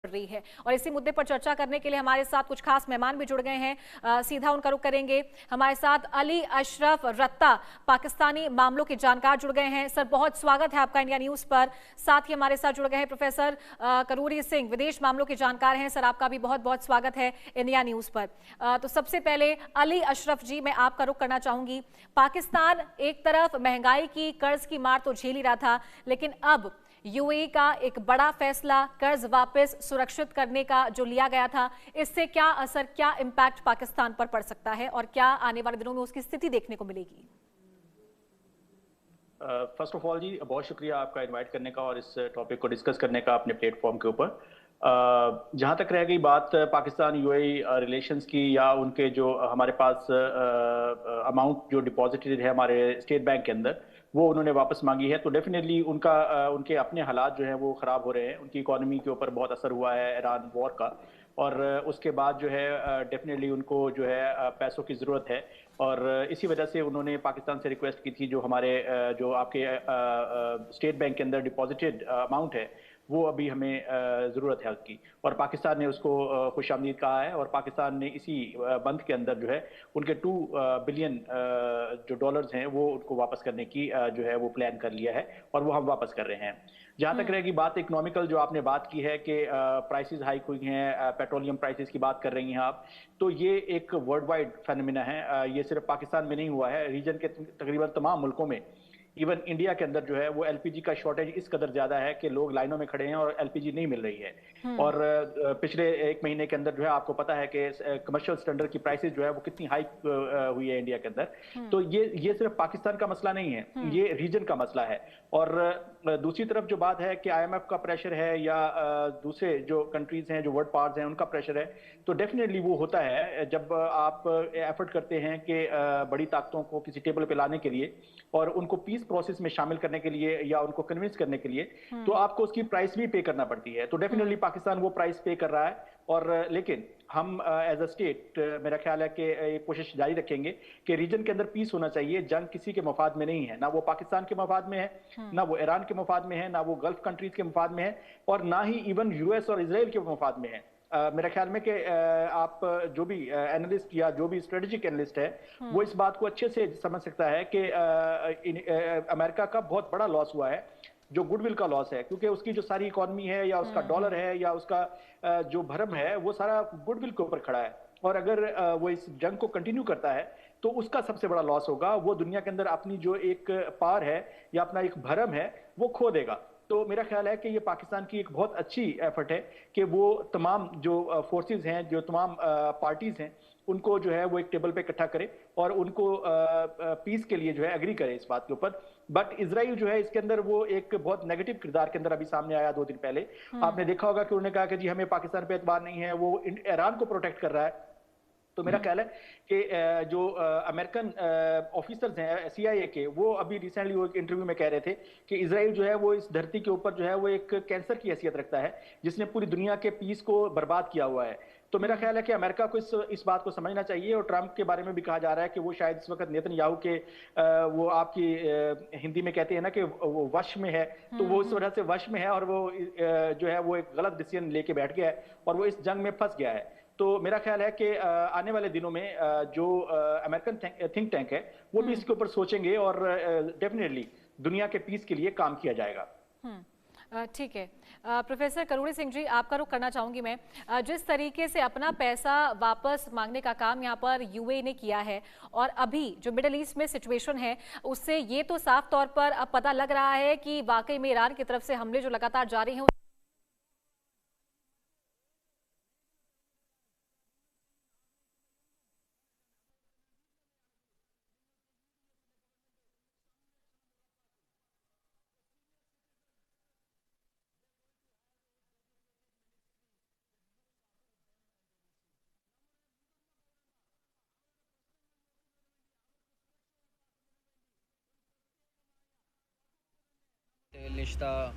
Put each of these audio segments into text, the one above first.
रही है और इसी मुद्दे पर चर्चा करने के लिए हमारे साथ कुछ खास मेहमान भी जुड़ गए हैं। सीधा उनका रुख करेंगे। हमारे साथ अली अशरफ रत्ता, पाकिस्तानी मामलों के जानकार जुड़ गए हैं। सर, बहुत स्वागत है आपका इंडिया न्यूज पर। साथ ही हमारे साथ जुड़ गए हैं प्रोफेसर करूरी सिंह, विदेश मामलों के जानकार हैं। सर, आपका भी बहुत बहुत स्वागत है इंडिया न्यूज पर। तो सबसे पहले अली अशरफ जी, मैं आपका रुख करना चाहूंगी। पाकिस्तान एक तरफ महंगाई की, कर्ज की मार तो झेल ही रहा था, लेकिन अब यूएई का एक बड़ा फैसला कर्ज वापस सुरक्षित करने का जो लिया गया था, इससे क्या असर, क्या इंपैक्ट पाकिस्तान पर पड़ सकता है और क्या आने वाले दिनों में उसकी स्थिति देखने को मिलेगी? फर्स्ट ऑफ ऑल जी, बहुत शुक्रिया आपका इनवाइट करने का और इस टॉपिक को डिस्कस करने का अपने प्लेटफॉर्म के ऊपर। जहाँ तक रह गई बात पाकिस्तान यूएई रिलेशंस की, या उनके जो हमारे पास अमाउंट जो डिपॉजिटेड है हमारे स्टेट बैंक के अंदर, वो उन्होंने वापस मांगी है, तो डेफिनेटली उनके अपने हालात जो हैं वो ख़राब हो रहे हैं। उनकी इकोनॉमी के ऊपर बहुत असर हुआ है ईरान वॉर का, और उसके बाद जो है डेफिनेटली उनको जो है पैसों की ज़रूरत है। और इसी वजह से उन्होंने पाकिस्तान से रिक्वेस्ट की थी, जो हमारे जो आपके स्टेट बैंक के अंदर डिपॉजिटेड अमाउंट है वो अभी हमें ज़रूरत है उसकी, और पाकिस्तान ने उसको खुशामदीद कहा है। और पाकिस्तान ने इसी बंद के अंदर जो है उनके 2 बिलियन जो डॉलर्स हैं वो उनको वापस करने की जो है वो प्लान कर लिया है, और वो हम वापस कर रहे हैं। जहाँ तक रहेगी बात इकोनॉमिकल, जो आपने बात की है कि प्राइसेस हाइक हुई हैं, पेट्रोलियम प्राइसेस की बात कर रही हैं आप, तो ये एक वर्ल्ड वाइड फेनोमेना है। ये सिर्फ पाकिस्तान में नहीं हुआ है, रीजन के तकरीबन तमाम मुल्कों में, इवन इंडिया के अंदर जो है वो एलपीजी का शॉर्टेज इस कदर ज्यादा है कि लोग लाइनों में खड़े हैं और एलपीजी नहीं मिल रही है। और पिछले 1 महीने के अंदर जो है आपको पता है कि कमर्शियल सिलेंडर की प्राइसेस जो है वो कितनी हाइक हुई है इंडिया के अंदर। तो ये सिर्फ पाकिस्तान का मसला नहीं है, ये रीजन का मसला है। और दूसरी तरफ जो बात है कि आईएमएफ का प्रेशर है, या दूसरे जो कंट्रीज हैं, जो वर्ल्ड पावर्स हैं, उनका प्रेशर है, तो डेफिनेटली वो होता है जब आप एफर्ट करते हैं कि बड़ी ताकतों को किसी टेबल पे लाने के लिए और उनको पीस प्रोसेस में शामिल करने के लिए या उनको कन्विंस करने के लिए, तो आपको उसकी प्राइस भी पे करना पड़ती है। तो डेफिनेटली पाकिस्तान वो प्राइस पे कर रहा है। और लेकिन हम एज अ स्टेट मेरा ख्याल है कि ये कोशिश जारी रखेंगे कि रीजन के अंदर पीस होना चाहिए। जंग किसी के मफाद में नहीं है, ना वो पाकिस्तान के मफाद में है, ना वो ईरान के मफाद में है, ना वो गल्फ कंट्रीज के मफाद में है, और ना ही इवन यूएस और इसराइल के मफाद में है। मेरा ख्याल में कि आप जो भी एनालिस्ट या जो भी स्ट्रेटेजिक एनालिस्ट है वो इस बात को अच्छे से समझ सकता है कि अमेरिका का बहुत बड़ा लॉस हुआ है, जो गुडविल का लॉस है, क्योंकि उसकी जो सारी इकोनॉमी है, या उसका डॉलर है, या उसका जो भरम है, वो सारा गुडविल के ऊपर खड़ा है। और अगर वो इस जंग को कंटिन्यू करता है तो उसका सबसे बड़ा लॉस होगा। वो दुनिया के अंदर अपनी जो एक पार है या अपना एक भरम है वो खो देगा। तो मेरा ख्याल है कि ये पाकिस्तान की एक बहुत अच्छी एफर्ट है कि वो तमाम जो फोर्सेस हैं, जो तमाम पार्टीज हैं, उनको जो है वो एक टेबल पे इकट्ठा करे और उनको पीस के लिए जो है एग्री करे इस बात के ऊपर। बट इजराइल जो है इसके अंदर वो एक बहुत नेगेटिव किरदार के अंदर अभी सामने आया 2 दिन पहले। आपने देखा होगा कि उन्होंने कहा कि जी हमें पाकिस्तान पे एतबार नहीं है, वो ईरान को प्रोटेक्ट कर रहा है। तो मेरा ख्याल है कि जो अमेरिकन ऑफिसर्स हैं सीआईए के, वो अभी रिसेंटली वो एक इंटरव्यू में कह रहे थे कि इजराइल जो है वो इस धरती के ऊपर जो है वो एक कैंसर की हैसियत रखता है, जिसने पूरी दुनिया के पीस को बर्बाद किया हुआ है। तो मेरा ख्याल है कि अमेरिका को इस बात को समझना चाहिए। और ट्रंप के बारे में भी कहा जा रहा है कि वो शायद इस वक्त नेतन्याहू के वो आपकी हिंदी में कहते हैं ना कि वो वश में है, तो वो इस वजह से वश में है, और वो जो है वो एक गलत डिसीजन लेके बैठ गया है और वो इस जंग में फंस गया है। तो मेरा ख्याल है कि आने वाले दिनों में जो अमेरिकन थिंक टैंक है वो भी इसके ऊपर सोचेंगे, और डेफिनेटली दुनिया के पीस के लिए काम किया जाएगा। ठीक है। प्रोफेसर करूरी सिंह जी, आपका रुख करना चाहूंगी मैं। जिस तरीके से अपना पैसा वापस मांगने का काम यहाँ पर यूएई ने किया है, और अभी जो मिडिल ईस्ट में सिचुएशन है उससे ये तो साफ तौर पर अब पता लग रहा है कि वाकई में ईरान की तरफ से हमले जो लगातार जारी हैं Nishta.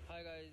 Hi guys.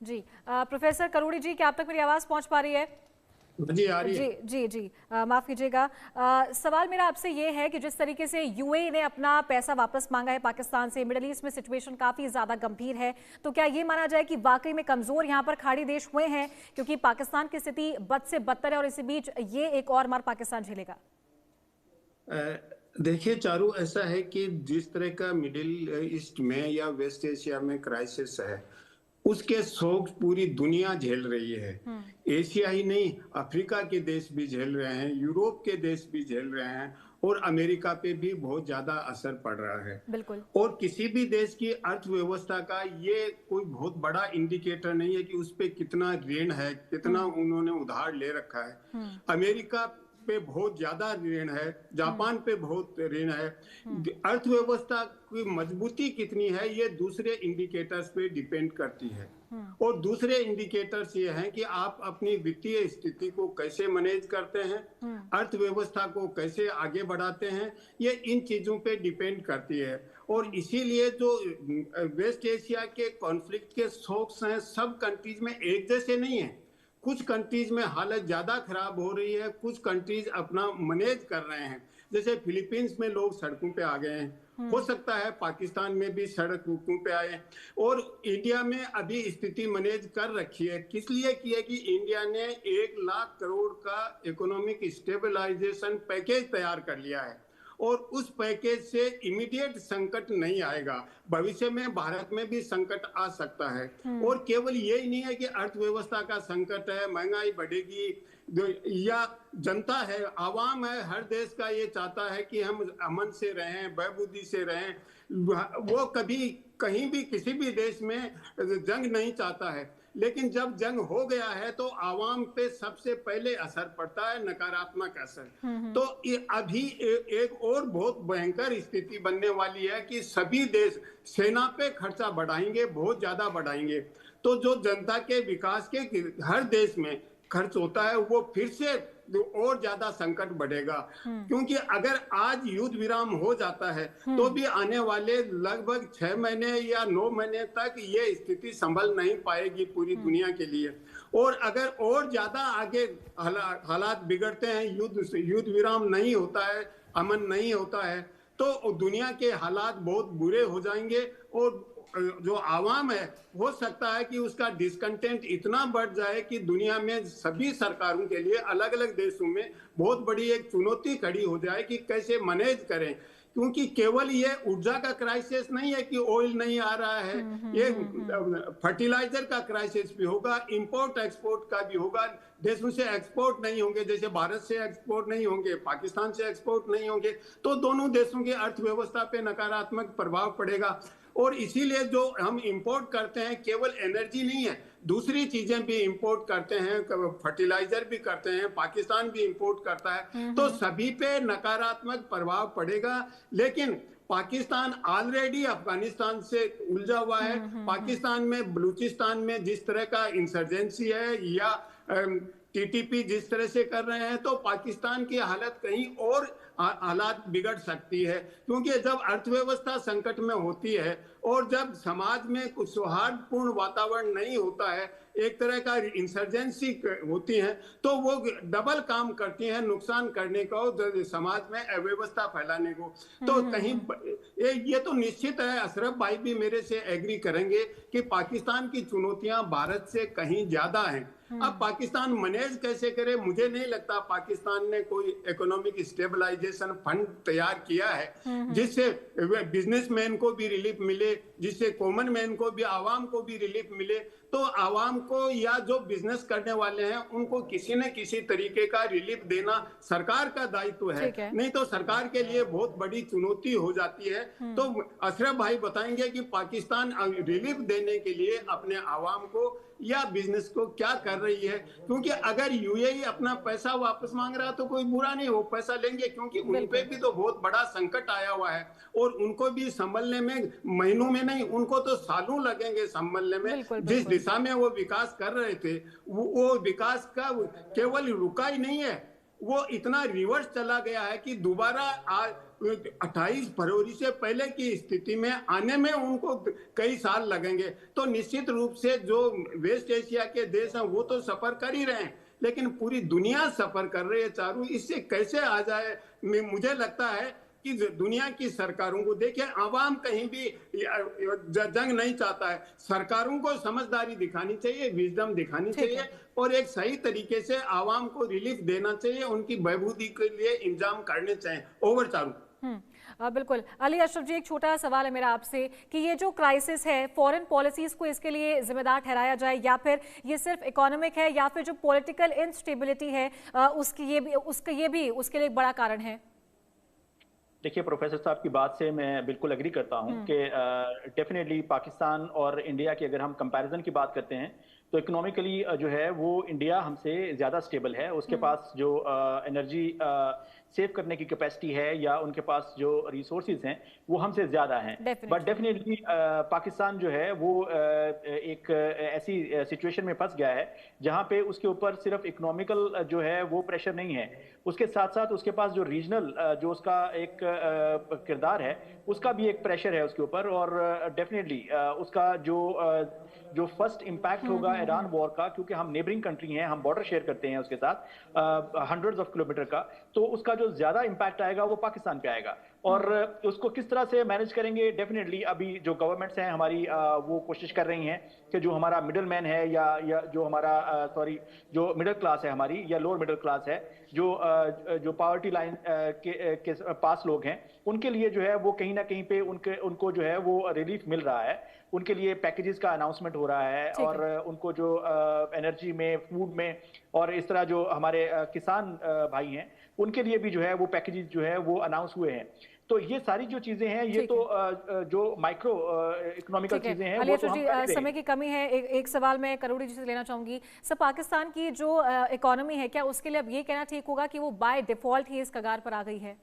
जी प्रोफेसर करोड़ी जी, क्या आप तक मेरी आवाज पहुंच पा रही है? जी आ रही है। जी जी जी, माफ कीजिएगा। सवाल मेरा आपसे ये है कि जिस तरीके से यूएई ने अपना पैसा वापस मांगा है पाकिस्तान से, मिडिल ईस्ट में सिचुएशन काफी ज्यादा गंभीर है, तो क्या ये माना जाए कि वाकई में कमजोर यहाँ पर खाड़ी देश हुए हैं, क्योंकि पाकिस्तान की स्थिति बद से बदतर है और इसी बीच ये एक और मार पाकिस्तान झेलेगा? देखिए चारू, ऐसा है कि जिस तरह का मिडिल ईस्ट में या वेस्ट एशिया में क्राइसिस है, उसके शोक पूरी दुनिया झेल रही है। एशिया ही नहीं, अफ्रीका के देश भी झेल रहे हैं, यूरोप के देश भी झेल रहे हैं और अमेरिका पे भी बहुत ज्यादा असर पड़ रहा है। बिल्कुल। और किसी भी देश की अर्थव्यवस्था का ये कोई बहुत बड़ा इंडिकेटर नहीं है कि उस पे कितना ऋण है, कितना उन्होंने उधार ले रखा है। अमेरिका पे बहुत ज्यादा ऋण है, जापान पे बहुत ऋण है। अर्थव्यवस्था की मजबूती कितनी है ये दूसरे इंडिकेटर्स पे डिपेंड करती है। और दूसरे इंडिकेटर्स ये हैं कि आप अपनी वित्तीय स्थिति को कैसे मैनेज करते हैं, अर्थव्यवस्था को कैसे आगे बढ़ाते हैं, ये इन चीजों पे डिपेंड करती है। और इसीलिए जो वेस्ट एशिया के कॉन्फ्लिक्ट के शॉक्स हैं, सब कंट्रीज में एक जैसे नहीं है। कुछ कंट्रीज में हालत ज्यादा खराब हो रही है, कुछ कंट्रीज अपना मैनेज कर रहे हैं। जैसे फिलीपींस में लोग सड़कों पे आ गए हैं, हो सकता है पाकिस्तान में भी सड़कों पे आए। और इंडिया में अभी स्थिति मैनेज कर रखी है। किस लिए की है कि इंडिया ने 1 लाख करोड़ का इकोनॉमिक स्टेबलाइजेशन पैकेज तैयार कर लिया है और उस पैकेज से इमीडिएट संकट नहीं आएगा। भविष्य में भारत में भी संकट आ सकता है। और केवल यही नहीं है कि अर्थव्यवस्था का संकट है, महंगाई बढ़ेगी या जनता है, आवाम है, हर देश का ये चाहता है कि हम अमन से रहें, बहबूदी से रहें। वो कभी कहीं भी किसी भी देश में जंग नहीं चाहता है, लेकिन जब जंग हो गया है तो आवाम पे सबसे पहले असर पड़ता है, नकारात्मक असर। तो अभी एक और बहुत भयंकर स्थिति बनने वाली है कि सभी देश सेना पे खर्चा बढ़ाएंगे, बहुत ज्यादा बढ़ाएंगे। तो जो जनता के विकास के हर देश में खर्च होता है वो फिर से और ज्यादा संकट बढ़ेगा। क्योंकि अगर आज युद्ध विराम हो जाता है तो भी आने वाले लगभग 6 महीने या 9 महीने तक ये स्थिति संभल नहीं पाएगी पूरी दुनिया के लिए। और अगर और ज्यादा आगे हालात बिगड़ते हैं, युद्ध विराम नहीं होता है, अमन नहीं होता है, तो दुनिया के हालात बहुत बुरे हो जाएंगे। और जो आवाम है, हो सकता है कि उसका डिसकंटेंट इतना बढ़ जाए कि दुनिया में सभी सरकारों के लिए अलग अलग देशों में बहुत बड़ी एक चुनौती खड़ी हो जाए कि कैसे मैनेज करें। क्योंकि केवल ये ऊर्जा का क्राइसिस नहीं है कि ऑयल नहीं आ रहा है, ये फर्टिलाइजर का क्राइसिस भी होगा, इंपोर्ट एक्सपोर्ट का भी होगा। देशों से एक्सपोर्ट नहीं होंगे, जैसे भारत से एक्सपोर्ट नहीं होंगे, पाकिस्तान से एक्सपोर्ट नहीं होंगे, तो दोनों देशों की अर्थव्यवस्था पे नकारात्मक प्रभाव पड़ेगा। और इसीलिए जो हम इंपोर्ट करते हैं केवल एनर्जी नहीं है, दूसरी चीजें भी इंपोर्ट करते हैं, फर्टिलाइजर भी करते हैं, पाकिस्तान भी इंपोर्ट करता है, तो सभी पे नकारात्मक प्रभाव पड़ेगा। लेकिन पाकिस्तान ऑलरेडी अफगानिस्तान से उलझा हुआ है। पाकिस्तान में बलूचिस्तान में जिस तरह का इंसर्जेंसी है या टीटीपी जिस तरह से कर रहे हैं, तो पाकिस्तान की हालत कहीं और हालात बिगड़ सकती है। क्योंकि जब अर्थव्यवस्था संकट में होती है और जब समाज में कुछ सौहार्दपूर्ण वातावरण नहीं होता है, एक तरह का इंसर्जेंसी होती है, तो वो डबल काम करती हैं, नुकसान करने को, समाज में अव्यवस्था फैलाने को। तो कहीं ये तो निश्चित है, अशरफ भाई भी मेरे से एग्री करेंगे कि पाकिस्तान की चुनौतियां भारत से कहीं ज्यादा हैं। अब पाकिस्तान मैनेज कैसे करे, मुझे नहीं लगता पाकिस्तान ने कोई इकोनॉमिक स्टेबलाइजेशन फंड तैयार किया है जिससे बिजनेसमैन को भी रिलीफ मिले, जिससे कॉमन मैन को भी, आवाम को भी रिलीफ मिले। तो आवाम को या जो बिजनेस करने वाले हैं उनको किसी न किसी तरीके का रिलीफ देना सरकार का दायित्व है, नहीं तो सरकार के लिए बहुत बड़ी चुनौती हो जाती है। तो अशरफ भाई बताएंगे कि पाकिस्तान रिलीफ देने के लिए अपने आवाम को या बिजनेस को क्या कर रही है, क्योंकि अगर यूएई अपना पैसा वापस मांग रहा तो कोई बुरा नहीं, वो पैसा लेंगे, क्योंकि उन पे भी तो बहुत बड़ा संकट आया हुआ है और उनको भी संभलने में महीनों में नहीं, उनको तो सालों लगेंगे संभलने में। जिस दिशा में वो विकास कर रहे थे वो विकास का केवल रुका ही नहीं है, वो इतना रिवर्स चला गया है कि दोबारा 28 फरवरी से पहले की स्थिति में आने में उनको कई साल लगेंगे। तो निश्चित रूप से जो वेस्ट एशिया के देश हैं वो तो सफर कर ही रहे हैं, लेकिन पूरी दुनिया सफर कर रही है चारू, इससे कैसे आ जाए। मुझे लगता है कि दुनिया की सरकारों को, देखिए आवाम कहीं भी जंग नहीं चाहता है, सरकारों को समझदारी दिखानी चाहिए, विजडम दिखानी चाहिए और एक सही तरीके से आवाम को रिलीफ देना चाहिए, उनकी बहबूदी के लिए इंतजाम करने चाहिए। ओवर चारू। बिल्कुल। अली अशरफ जी, एक छोटा सवाल है मेरा आपसे कि ये जो क्राइसिस है, फॉरेन पॉलिसीज को इसके लिए जिम्मेदार ठहराया जाए या फिर ये सिर्फ इकोनॉमिक है या फिर जो पॉलिटिकल इनस्टेबिलिटी है उसके लिए एक बड़ा कारण है? देखिए, प्रोफेसर साहब की बात से मैं बिल्कुल एग्री करता हूं कि डेफिनेटली पाकिस्तान और इंडिया की अगर हम कंपैरिजन की बात करते हैं तो इकोनॉमिकली जो है वो इंडिया हमसे ज़्यादा स्टेबल है। उसके पास जो एनर्जी सेव करने की कैपेसिटी है या उनके पास जो रिसोर्सेज हैं वो हमसे ज़्यादा हैं। बट डेफिनेटली पाकिस्तान जो है वो एक ऐसी सिचुएशन में फंस गया है जहाँ पे उसके ऊपर सिर्फ इकोनॉमिकल जो है वो प्रेशर नहीं है, उसके साथ साथ उसके पास जो रीजनल जो उसका एक किरदार है उसका भी एक प्रेशर है उसके ऊपर। और डेफिनेटली उसका जो फर्स्ट इम्पैक्ट होगा ईरान वॉर का, क्योंकि हम नेबरिंग कंट्री हैं, हम बॉर्डर शेयर करते हैं उसके साथ हंड्रेड्स ऑफ किलोमीटर का, तो उसका जो ज्यादा इम्पैक्ट आएगा वो पाकिस्तान पे आएगा। और उसको किस तरह से मैनेज करेंगे, डेफिनेटली अभी जो गवर्नमेंट्स हैं हमारी वो कोशिश कर रही हैं कि जो हमारा मिडिल मैन है या जो हमारा जो मिडिल क्लास है हमारी या लोअर मिडिल क्लास है, जो पावर्टी लाइन के पास लोग हैं, उनके लिए जो है वो कहीं ना कहीं पे उनको जो है वो रिलीफ मिल रहा है, उनके लिए पैकेजेस का अनाउंसमेंट हो रहा है और उनको जो एनर्जी में, फूड में और इस तरह जो हमारे किसान भाई हैं उनके लिए भी जो है वो पैकेजेस जो है वो अनाउंस हुए हैं। तो ये सारी जो चीजें हैं ये तो जो माइक्रो इकोनॉमिकल चीजें हैं वो तो हम कर रहे हैं। समय की कमी है, एक सवाल मैं करोड़ी जी से लेना चाहूंगी। सर, पाकिस्तान की जो इकोनॉमी है, क्या उसके लिए अब ये कहना ठीक होगा कि वो बाय डिफॉल्ट ही इस कगार पर आ गई है?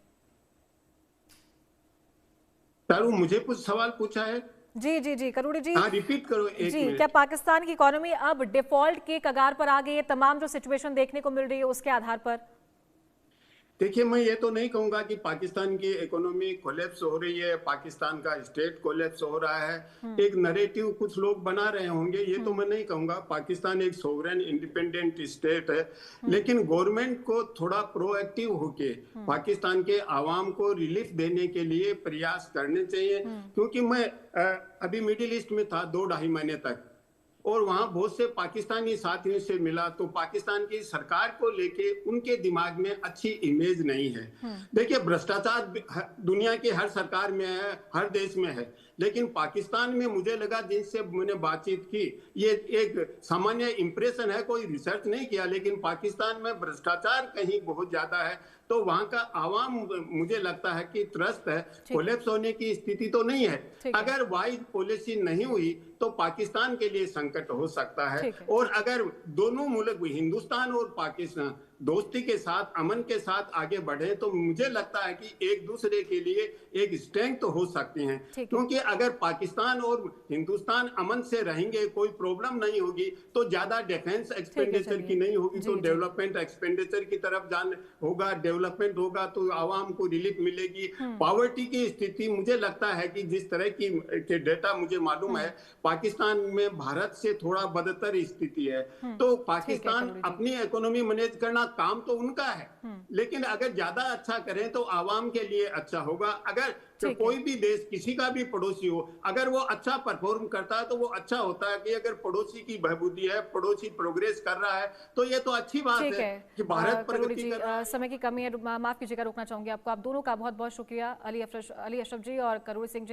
तारू, मुझे कुछ सवाल पूछा है। जी करोड़ी जी, हाँ, रिपीट करो एक जी। मिनट। क्या पाकिस्तान की इकोनॉमी अब डिफॉल्ट के कगार पर आ गई है, तमाम जो सिचुएशन देखने को मिल रही है उसके आधार पर? देखिए, मैं ये तो नहीं कहूंगा कि पाकिस्तान की इकोनॉमी कोलैप्स हो रही है, पाकिस्तान का स्टेट कोलैप्स हो रहा है। एक नैरेटिव कुछ लोग बना रहे होंगे, ये तो मैं नहीं कहूंगा। पाकिस्तान एक सोवरेन इंडिपेंडेंट स्टेट है, लेकिन गवर्नमेंट को थोड़ा प्रोएक्टिव होके पाकिस्तान के आवाम को रिलीफ देने के लिए प्रयास करने चाहिए। क्योंकि मैं अभी मिडिल ईस्ट में था 2-2.5 महीने तक और वहां बहुत से पाकिस्तानी साथियों से मिला, तो पाकिस्तान की सरकार को लेके उनके दिमाग में अच्छी इमेज नहीं है। देखिए, भ्रष्टाचार दुनिया की हर सरकार में है, हर देश में है, लेकिन पाकिस्तान में मुझे लगा, जिनसे मैंने बातचीत की, ये एक सामान्य इंप्रेशन है, कोई रिसर्च नहीं किया, लेकिन पाकिस्तान में भ्रष्टाचार कहीं बहुत ज्यादा है। तो वहां का आवाम मुझे लगता है कि त्रस्त है, कोलैप्स होने की स्थिति तो नहीं है। अगर वाइज पॉलिसी नहीं हुई तो पाकिस्तान के लिए संकट हो सकता है। और अगर दोनों मुल्क, हिंदुस्तान और पाकिस्तान, दोस्ती के साथ, अमन के साथ आगे बढ़े तो मुझे लगता है कि एक दूसरे के लिए एक स्ट्रेंथ तो हो सकती हैं। क्योंकि अगर पाकिस्तान और हिंदुस्तान अमन से रहेंगे, कोई प्रॉब्लम नहीं होगी, तो ज्यादा डिफेंस एक्सपेंडिचर की नहीं होगी, तो डेवलपमेंट एक्सपेंडिचर की तरफ जान होगा, डेवलपमेंट होगा तो आवाम को रिलीफ मिलेगी। पॉवर्टी की स्थिति मुझे लगता है कि जिस तरह की के डेटा मुझे मालूम है, पाकिस्तान में भारत से थोड़ा बदतर स्थिति है। तो पाकिस्तान अपनी इकोनॉमी मैनेज करना काम तो उनका है, लेकिन अगर ज्यादा अच्छा करें तो आवाम के लिए अच्छा होगा। अगर कोई भी देश, किसी का भी पड़ोसी हो, अगर वो अच्छा परफॉर्म करता है तो वो अच्छा होता है कि अगर पड़ोसी की बहबूदी है, पड़ोसी प्रोग्रेस कर रहा है तो ये तो अच्छी बात है कि भारत प्रगति कर रहा है। समय की कमी है, माफ कीजिएगा, रोकना चाहूंगी आपको। आप दोनों का बहुत बहुत शुक्रिया, अली अशरफ जी और करोड़ी सिंह जी।